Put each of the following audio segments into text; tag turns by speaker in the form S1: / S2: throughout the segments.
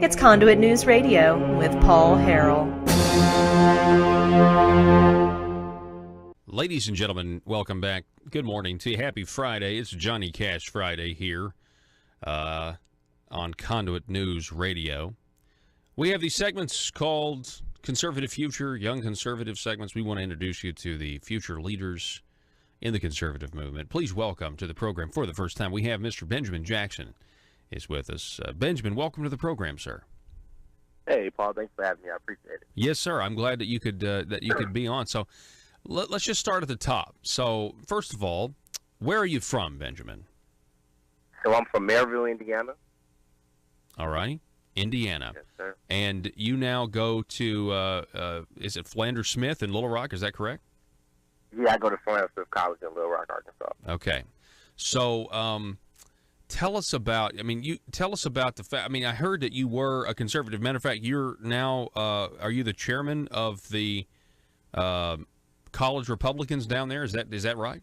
S1: It's Conduit News Radio with Paul Harrell.
S2: Ladies and gentlemen, welcome back. Good morning to you. Happy Friday. It's Johnny Cash Friday here on Conduit News Radio. We have these segments called Conservative Future, Young Conservative segments. We want to introduce you to the future leaders in the conservative movement. Please welcome to the program for the first time. We have Mr. Benjamin Jackson is with us. Benjamin, welcome to the program, sir.
S3: Hey, Paul. Thanks for having me. I appreciate it.
S2: Yes, sir. I'm glad that you could be on. So let's just start at the top. So first of all, where are you from, Benjamin?
S3: So I'm from Maryville, Indiana.
S2: All right, Indiana.
S3: Yes, sir.
S2: And you now go to is it Philander Smith in Little Rock? Is that correct?
S3: Yeah, I go to Philander Smith College in Little Rock, Arkansas.
S2: Okay. So tell us about, tell us about the fact, I heard that you were a conservative. Matter of fact, you're now, are you the chairman of the college Republicans down there? Is that right?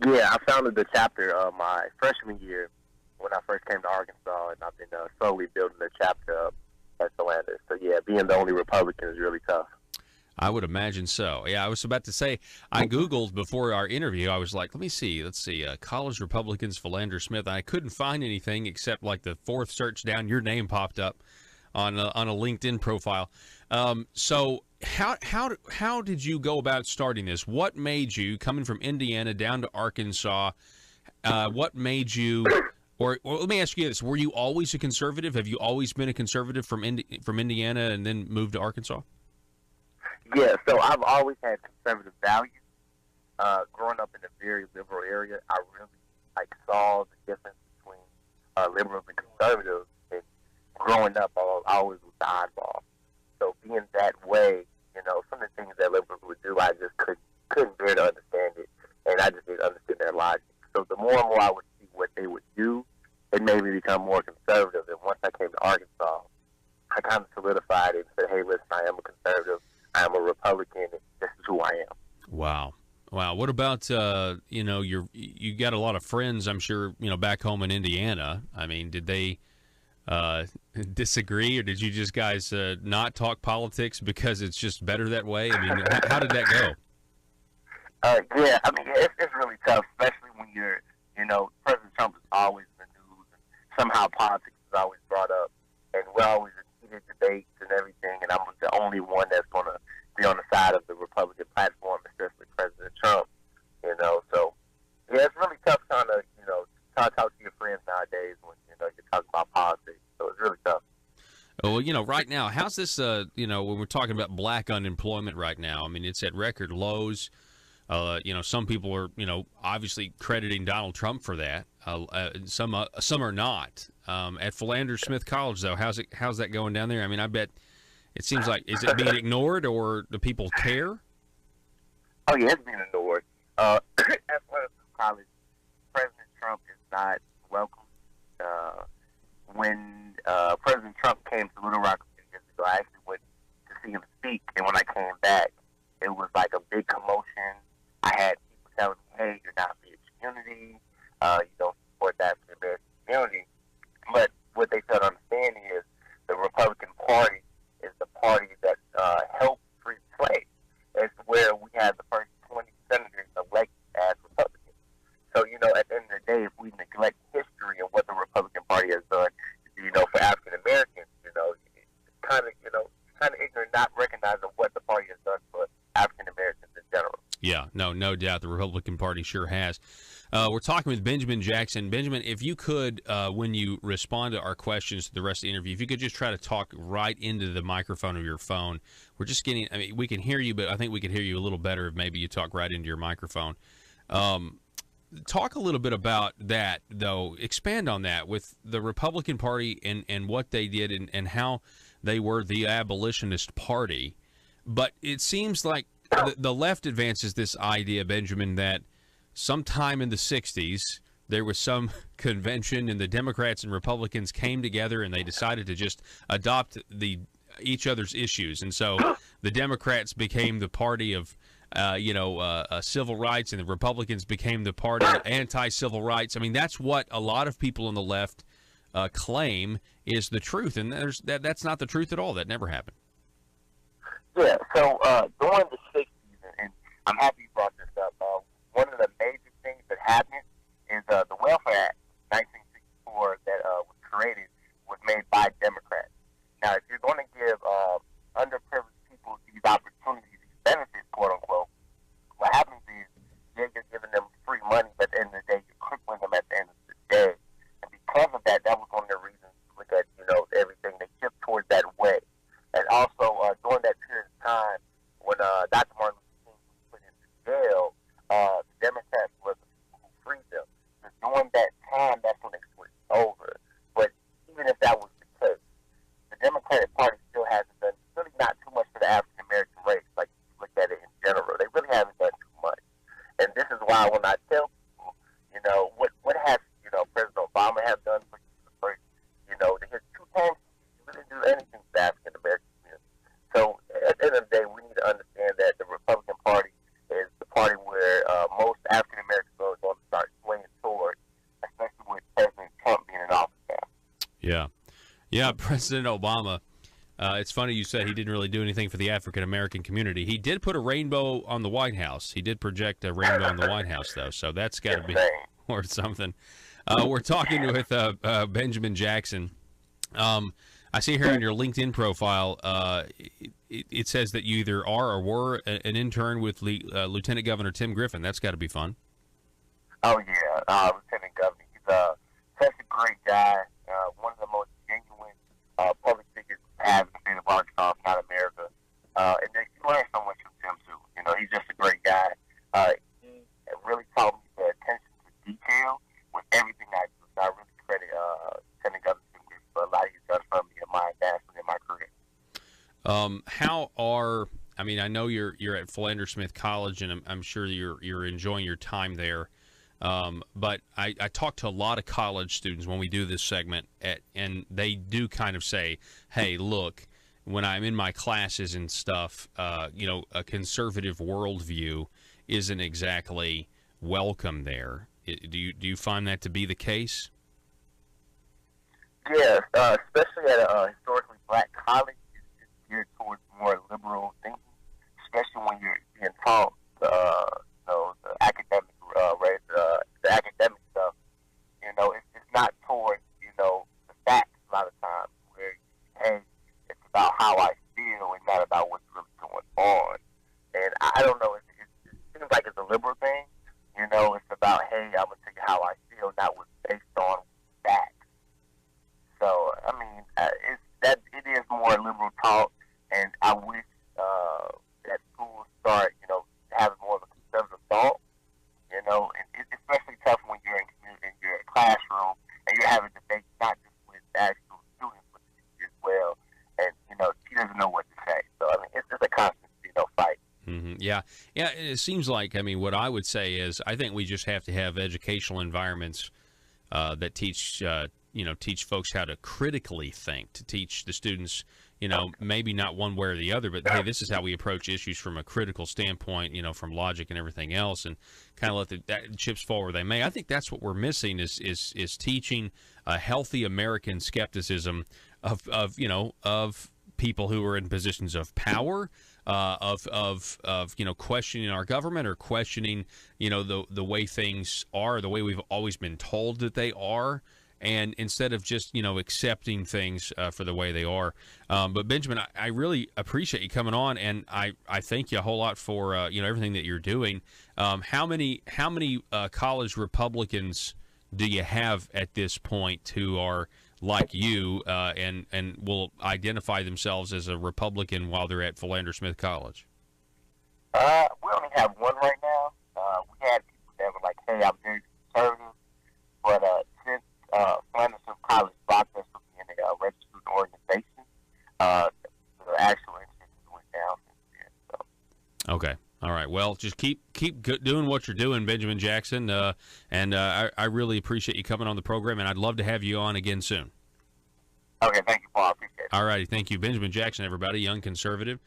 S3: Yeah, I founded the chapter my freshman year when I first came to Arkansas, and I've been slowly building the chapter up at Philander. So, yeah, being the only Republican is really tough.
S2: I would imagine so. Yeah, I was about to say, I Googled before our interview. I was like, let's see, college Republicans, Philander Smith. I couldn't find anything except like the fourth search down, your name popped up on a LinkedIn profile. So how did you go about starting this? What made you, coming from Indiana down to Arkansas, what made you, or let me ask you this, were you always a conservative? Have you always been a conservative from Indiana and then moved to Arkansas?
S3: Yeah, so I've always had conservative values. Growing up in a very liberal area, I really saw the difference between liberals and conservatives. And growing up, I always was the oddball. So being that way, some of the things that liberals would do, I just couldn't bear to understand it, and I just didn't understand their logic. So the more and more I would see what they would do, it made me become more conservative. And once I came to Arkansas, I kind of solidified it and said, hey, listen, I am a conservative. I am a Republican, and this is who I am.
S2: Wow. What about, you got a lot of friends, I'm sure, back home in Indiana. Did they disagree, or did you just guys not talk politics because it's just better that way? How did that go?
S3: Yeah, it's really tough, especially when you're, President Trump is always in the news, and somehow politics is always brought up, and we're always in heated debates and everything, and I'm the only one that's going to be on the side of the Republican platform, especially President Trump, So, yeah, it's really tough trying to, talk to your friends nowadays when, you're talking about politics. So it's really tough.
S2: Well, right now, how's this, when we're talking about black unemployment right now, it's at record lows. Some people are, obviously crediting Donald Trump for that. Some are not. At Philander Smith College, though, how's that going down there? I bet it seems like, is it being ignored, or do people care?
S3: Oh, yeah, it's being ignored. At Philander Smith College, President Trump is not welcome. When President Trump came to Little Rock a few years ago, I actually went to see him speak, and when I came back, it was like a big commotion. I had people telling me, hey, you're not for your community, you don't support that for the American community. But what they fail to understand is the Republican Party is the party that helped free slaves. It's where we had the first 20 senators elected as Republicans. So, at the end of the day, if we neglect history and what the Republican Party has done, for African Americans, it's kind of ignorant not recognizing what the party has done for African Americans in general.
S2: Yeah, no doubt the Republican Party sure has. We're talking with Benjamin Jackson. Benjamin, if you could, when you respond to our questions to the rest of the interview, if you could just try to talk right into the microphone of your phone. We're just getting, we can hear you, but I think we could hear you a little better if maybe you talk right into your microphone. Talk a little bit about that, though. Expand on that with the Republican Party and what they did and how they were the abolitionist party. But it seems like the left advances this idea, Benjamin, that sometime in the 60s, there was some convention and the Democrats and Republicans came together and they decided to just adopt each other's issues. And so the Democrats became the party of civil rights, and the Republicans became the party of anti-civil rights. That's what a lot of people on the left claim is the truth, and that's not the truth at all. That never happened.
S3: Yeah, so during the 60s, and I'm happy you brought this up, one of the major things that happened is the Welfare Act, 1964, that was created, was made by Democrats. Now, if you're going to give underprivileged people these opportunities, these benefits, quote unquote, what happens is you're giving them free money, but at the end of the day, you're crippling them at the end of the day. And because of that, that was one of the reasons to look at, everything. They shift towards that way. And also, during that period of time, when Dr. Martin Luther King was put into jail, the Democrats were the people who freed them. So during that time, that's when they switched over. But even if that was the case, the Democratic Party still hasn't done really not too much for the African American race. Like, if you look at it in general, they really haven't done too much. And this is why when I tell people, what has President Obama have done for his 2 terms, he really didn't do anything for the African American community. So at the end of the day, we need to understand that the Republican Party is the party where most African Americans are going to start swinging toward, especially with President Trump being in office now.
S2: Yeah, President Obama. It's funny you said he didn't really do anything for the African American community. He did put a rainbow on the White House. He did project a rainbow on the White House, though, so that's got to be worth something. We're talking with Benjamin Jackson. I see here on your LinkedIn profile, it says that you either are or were an intern with Lieutenant Governor Tim Griffin. That's got to be fun.
S3: Oh, yeah, Lieutenant Governor. He's such a great guy, one of the most genuine public figures we have in the state of Arkansas, if not America. And you learn so much from Tim, too. He's just a great guy. He really taught me the attention to detail with everything I do. So I really credit Lieutenant Governor Tim Griffin for a lot he's done for me in my advancement in my career.
S2: I know you're at Philander Smith College, and I'm sure you're enjoying your time there. But I talk to a lot of college students when we do this segment, and they do kind of say, hey, look, when I'm in my classes and stuff, a conservative worldview isn't exactly welcome there. Do you find that to be the case?
S3: Yes, especially at a historically black college, it's geared towards more liberal thinking, especially when you're being taught the academic the academic stuff. It's not towards the facts a lot of times. Where it's about how I feel and not about what's really going on. And I don't know. It seems like it's a liberal thing. It's about I'm gonna tell you how I feel, not what's based on facts. So it is more liberal talk, and I wish that schools start having more of a conservative thought. And it's especially tough when you're in your classroom and you're having debates not just with the actual students but the teachers as well. And she doesn't know what to say. So it's just a constant fight.
S2: Mm-hmm. Yeah. It seems like what I would say is I think we just have to have educational environments that teach folks how to critically think, to teach the students, maybe not one way or the other, but hey, this is how we approach issues from a critical standpoint, from logic and everything else, and kind of let that chips fall where they may. I think that's what we're missing is teaching a healthy American skepticism of people who are in positions of power, of questioning our government or questioning the way things are, the way we've always been told that they are. And instead of just, accepting things for the way they are. But Benjamin, I really appreciate you coming on, and I thank you a whole lot for, everything that you're doing. How many college Republicans do you have at this point who are like you and will identify themselves as a Republican while they're at Philander Smith College?
S3: We only have one right now. We had people that were like, hey, I'm very conservative, but since Philander Smith College blocked us from being a registered organization, the actual interest went down since then. So.
S2: Okay. All right. Well, just keep doing what you're doing, Benjamin Jackson, and I really appreciate you coming on the program, and I'd love to have you on again soon.
S3: Okay. Thank you, Paul. I appreciate it.
S2: All righty. Thank you. Benjamin Jackson, everybody, young conservative.